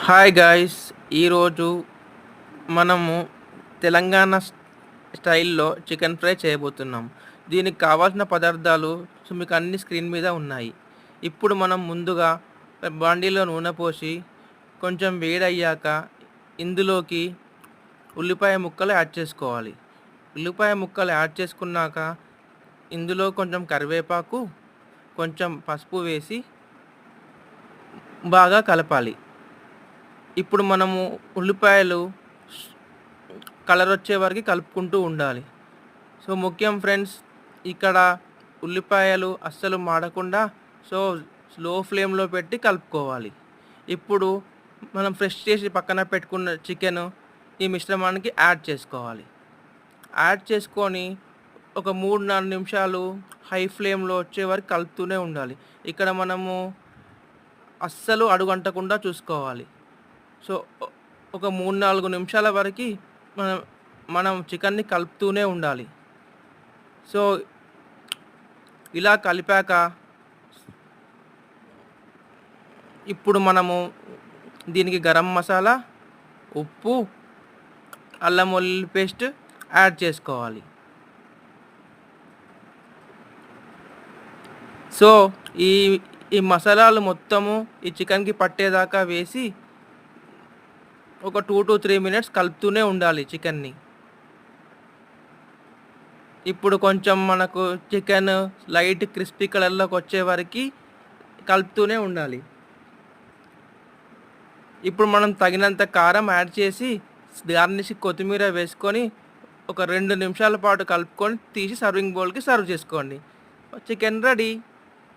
Hi guys! ఈరోజు మనము తెలంగాణ స్టైల్‌లో చికెన్ ఫ్రై చేయబోతున్నాం. దీనికి కావాల్సిన పదార్థాలు మీకు అన్ని స్క్రీన్ మీద ఉన్నాయి. ఇప్పుడు మనం ముందుగా బాండీలో నూనె పోసి కొంచెం వేడయ్యాక ఇందులోకి ఉల్లిపాయ ముక్కలు యాడ్ చేసుకోవాలి. ఉల్లిపాయ ముక్కలు యాడ్ చేసుకున్నాక ఇందులో కొంచెం కరివేపాకు, కొంచెం పసుపు వేసి బాగా కలపాలి. ఇప్పుడు మనము ఉల్లిపాయలు కలర్ వచ్చే వరకు కలుపుకుంటూ ఉండాలి. సో ముఖ్యం ఫ్రెండ్స్, ఇక్కడ ఉల్లిపాయలు అస్సలు మాడకుండా స్లో ఫ్లేమ్‌లో పెట్టి కలుపుకోవాలి. ఇప్పుడు మనం ఫ్రెష్ చేసి పక్కన పెట్టుకున్న చికెను ఈ మిశ్రమానికి యాడ్ చేసుకోవాలి. యాడ్ చేసుకొని ఒక 3, 4 నిమిషాలు హై ఫ్లేమ్‌లో వచ్చే వరకు కలుపుతూనే ఉండాలి. ఇక్కడ మనము అస్సలు అడుగంటకుండా చూసుకోవాలి. సో ఒక 3, 4 నిమిషాల వరకి మనం మనం చికెన్‌ని కలుపుతూనే ఉండాలి. సో ఇలా కలిపాక ఇప్పుడు మనము దీనికి గరం మసాలా, ఉప్పు, అల్లం వెల్లుల్లి పేస్ట్ యాడ్ చేసుకోవాలి. సో ఈ ఈ మసాలాలు మొత్తము ఈ చికెన్‌కి పట్టేదాకా వేసి ఒక 2-3 మినిట్స్ కలుపుతూనే ఉండాలి చికెన్‌ని. ఇప్పుడు కొంచెం మనకు చికెన్ లైట్ క్రిస్పీ కలర్‌లోకి వచ్చే వరకి కలుపుతూనే ఉండాలి. ఇప్పుడు మనం తగినంత కారం యాడ్ చేసి గార్నిష్‌కి కొత్తిమీర వేసుకొని ఒక 2 నిమిషాల పాటు కలుపుకొని తీసి సర్వింగ్ బౌల్‌కి సర్వ్ చేసుకోండి. Chicken ready.